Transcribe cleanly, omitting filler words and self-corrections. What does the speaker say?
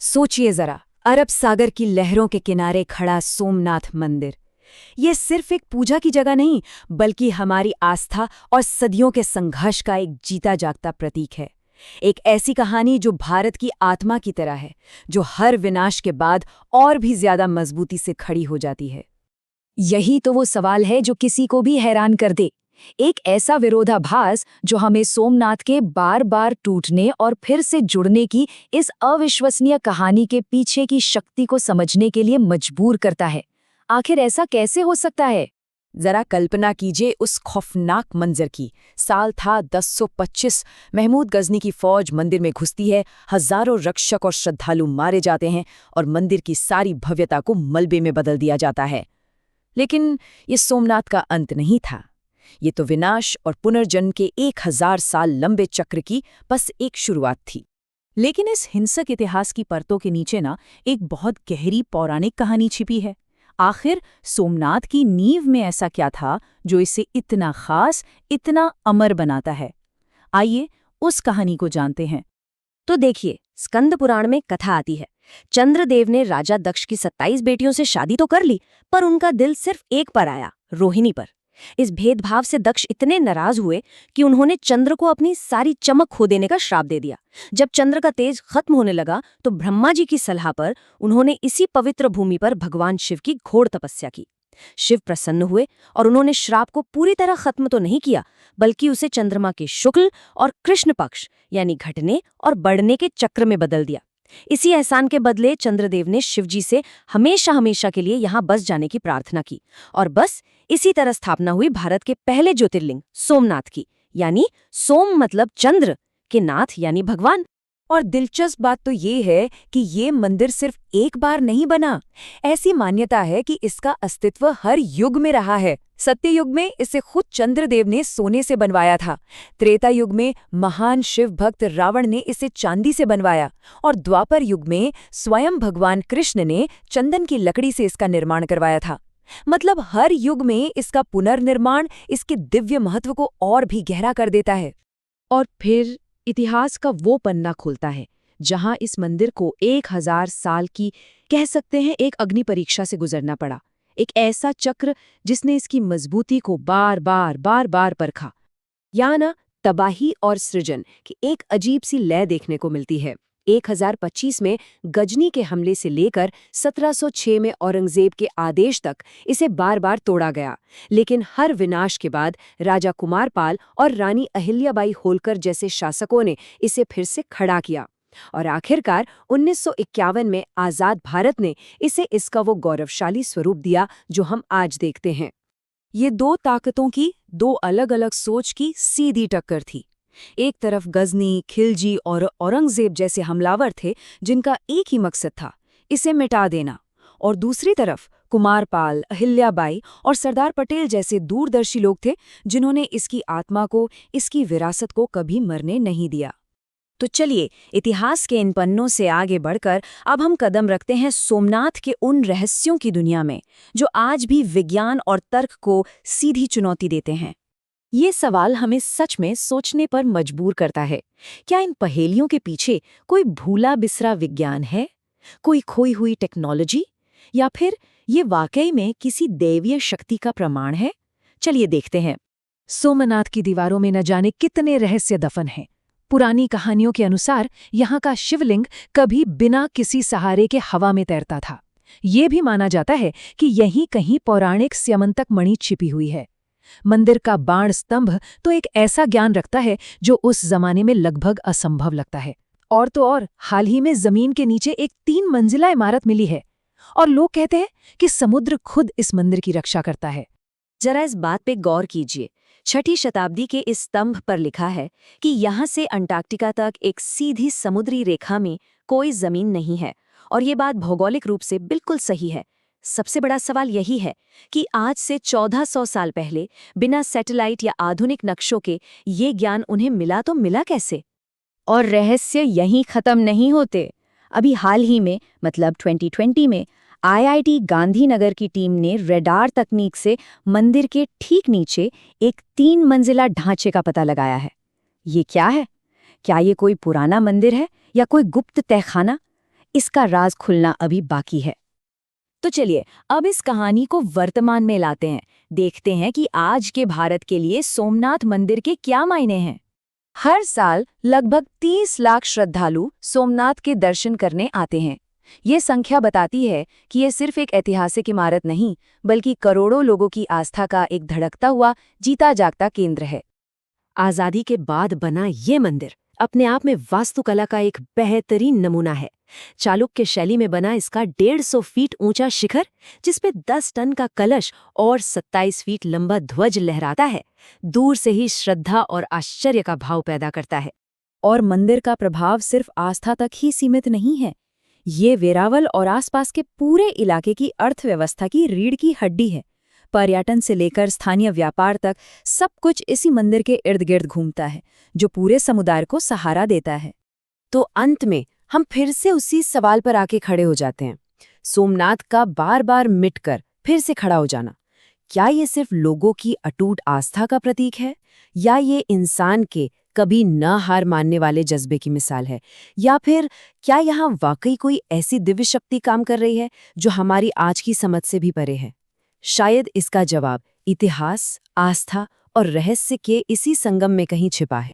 सोचिए जरा, अरब सागर की लहरों के किनारे खड़ा सोमनाथ मंदिर। ये सिर्फ एक पूजा की जगह नहीं, बल्कि हमारी आस्था और सदियों के संघर्ष का एक जीता जागता प्रतीक है। एक ऐसी कहानी जो भारत की आत्मा की तरह है, जो हर विनाश के बाद और भी ज्यादा मजबूती से खड़ी हो जाती है। यही तो वो सवाल है जो किसी को भी हैरान कर दे। एक ऐसा विरोधाभास जो हमें सोमनाथ के बार बार टूटने और फिर से जुड़ने की इस अविश्वसनीय कहानी के पीछे की शक्ति को समझने के लिए मजबूर करता है। आखिर ऐसा कैसे हो सकता है? जरा कल्पना कीजिए उस खौफनाक मंजर की। साल था 1025। महमूद गजनी की फौज मंदिर में घुसती है, हजारों रक्षक और श्रद्धालु मारे जाते हैं और मंदिर की सारी भव्यता को मलबे में बदल दिया जाता है। लेकिन ये सोमनाथ का अंत नहीं था। ये तो विनाश और पुनर्जन्म के 1000 साल लंबे चक्र की बस एक शुरुआत थी। लेकिन इस हिंसक इतिहास की परतों के नीचे ना एक बहुत गहरी पौराणिक कहानी छिपी है। आखिर सोमनाथ की नींव में ऐसा क्या था जो इसे इतना खास, इतना अमर बनाता है? आइए उस कहानी को जानते हैं। तो देखिए, स्कंद पुराण में कथा आती है। चंद्रदेव ने राजा दक्ष की 27 बेटियों से शादी तो कर ली, पर उनका दिल सिर्फ एक पर आया, रोहिणी पर। इस भेदभाव से दक्ष इतने नाराज हुए कि उन्होंने चंद्र को अपनी सारी चमक खो देने का श्राप दे दिया। जब चंद्र का तेज खत्म होने लगा तो ब्रह्मा जी की सलाह पर उन्होंने इसी पवित्र भूमि पर भगवान शिव की घोर तपस्या की। शिव प्रसन्न हुए और उन्होंने श्राप को पूरी तरह खत्म तो नहीं किया, बल्कि उसे चंद्रमा के शुक्ल और कृष्ण पक्ष यानी घटने और बढ़ने के चक्र में बदल दिया। इसी एहसान के बदले चंद्रदेव ने शिवजी से हमेशा हमेशा के लिए यहाँ बस जाने की प्रार्थना की, और बस इसी तरह स्थापना हुई भारत के पहले ज्योतिर्लिंग सोमनाथ की। यानी सोम मतलब चंद्र, के नाथ यानी भगवान। और दिलचस्प बात तो ये है कि ये मंदिर सिर्फ एक बार नहीं बना। ऐसी मान्यता है कि इसका अस्तित्व हर युग में रहा है। सत्य युग में इसे खुद चंद्रदेव ने सोने से बनवाया था। त्रेता युग में महान शिव भक्त रावण ने इसे चांदी से बनवाया, और द्वापर युग में स्वयं भगवान कृष्ण ने चंदन की लकड़ी से इसका निर्माण करवाया था। मतलब हर युग में इसका पुनर्निर्माण इसके दिव्य महत्व को और भी गहरा कर देता है। और फिर इतिहास का वो पन्ना खुलता है जहां इस मंदिर को 1000 साल की, कह सकते हैं, एक अग्नि परीक्षा से गुजरना पड़ा। एक ऐसा चक्र जिसने इसकी मजबूती को बार बार परखा। यहाँ ना तबाही और सृजन की एक अजीब सी लय देखने को मिलती है। 1025 में गजनी के हमले से लेकर 1706 में औरंगजेब के आदेश तक इसे बार बार तोड़ा गया। लेकिन हर विनाश के बाद राजा कुमारपाल और रानी अहिल्याबाई होलकर जैसे शासकों ने इसे फिर से खड़ा किया, और आखिरकार 1951 में आजाद भारत ने इसे इसका वो गौरवशाली स्वरूप दिया जो हम आज देखते हैं। ये दो ताकतों की, दो अलग अलग सोच की सीधी टक्कर थी। एक तरफ गजनी, खिलजी और औरंगजेब जैसे हमलावर थे जिनका एक ही मकसद था, इसे मिटा देना। और दूसरी तरफ कुमारपाल, अहिल्याबाई और सरदार पटेल जैसे दूरदर्शी लोग थे जिन्होंने इसकी आत्मा को, इसकी विरासत को कभी मरने नहीं दिया। तो चलिए, इतिहास के इन पन्नों से आगे बढ़कर अब हम कदम रखते हैं सोमनाथ के उन रहस्यों की दुनिया में जो आज भी विज्ञान और तर्क को सीधी चुनौती देते हैं। ये सवाल हमें सच में सोचने पर मजबूर करता है। क्या इन पहेलियों के पीछे कोई भूला बिसरा विज्ञान है, कोई खोई हुई टेक्नोलॉजी, या फिर ये वाकई में किसी दैवीय शक्ति का प्रमाण है? चलिए देखते हैं। सोमनाथ की दीवारों में न जाने कितने रहस्य दफन हैं। पुरानी कहानियों के अनुसार यहाँ का शिवलिंग कभी बिना किसी सहारे के हवा में तैरता था। ये भी माना जाता है कि यहीं कहीं पौराणिक स्यमंतक मणि छिपी हुई है। मंदिर का बाण स्तंभ तो एक ऐसा ज्ञान रखता है जो उस जमाने में लगभग असंभव लगता है। और तो और, हाल ही में जमीन के नीचे एक 3 मंजिला इमारत मिली है, और लोग कहते हैं कि समुद्र खुद इस मंदिर की रक्षा करता है। जरा इस बात पे गौर कीजिए। 6ठी शताब्दी के इस स्तंभ पर लिखा है कि यहाँ से अंटार्कटिका तक एक सीधी समुद्री रेखा में कोई जमीन नहीं है, और ये बात भौगोलिक रूप से बिल्कुल सही है। सबसे बड़ा सवाल यही है कि आज से 1400 साल पहले बिना सैटेलाइट या आधुनिक नक्शों के ये ज्ञान उन्हें मिला तो मिला कैसे? और रहस्य यहीं खत्म नहीं होते। अभी हाल ही में, मतलब 2020 में, IIT गांधीनगर की टीम ने रेडार तकनीक से मंदिर के ठीक नीचे एक 3 मंजिला ढांचे का पता लगाया है। ये क्या है? क्या ये कोई पुराना मंदिर है या कोई गुप्त तहखाना? इसका राज खुलना अभी बाकी है। तो चलिए अब इस कहानी को वर्तमान में लाते हैं, देखते हैं कि आज के भारत के लिए सोमनाथ मंदिर के क्या मायने हैं। हर साल लगभग 30 लाख श्रद्धालु सोमनाथ के दर्शन करने आते हैं। ये संख्या बताती है कि ये सिर्फ एक ऐतिहासिक इमारत नहीं, बल्कि करोड़ों लोगों की आस्था का एक धड़कता हुआ, जीता जागता केंद्र है। आजादी के बाद बना ये मंदिर अपने आप में वास्तुकला का एक बेहतरीन नमूना है। चालुक्य शैली में बना इसका 150 फीट ऊंचा शिखर, जिसपे 10 टन का कलश और 27 फीट लंबा ध्वज लहराता है, दूर से ही श्रद्धा और आश्चर्य का भाव पैदा करता है। और मंदिर का प्रभाव सिर्फ आस्था तक ही सीमित नहीं है। ये वेरावल और आसपास के पूरे इलाके की अर्थव्यवस्था की रीढ़ की हड्डी है। पर्यटन से लेकर स्थानीय व्यापार तक सब कुछ इसी मंदिर के इर्द गिर्द घूमता है, जो पूरे समुदाय को सहारा देता है। तो अंत में हम फिर से उसी सवाल पर आके खड़े हो जाते हैं, सोमनाथ का बार बार मिटकर फिर से खड़ा हो जाना, क्या ये सिर्फ लोगों की अटूट आस्था का प्रतीक है, या ये इंसान के कभी न हार मानने वाले जज्बे की मिसाल है, या फिर क्या यहाँ वाकई कोई ऐसी दिव्य शक्ति काम कर रही है जो हमारी आज की समझ से भी परे है? शायद इसका जवाब इतिहास, आस्था और रहस्य के इसी संगम में कहीं छिपा है।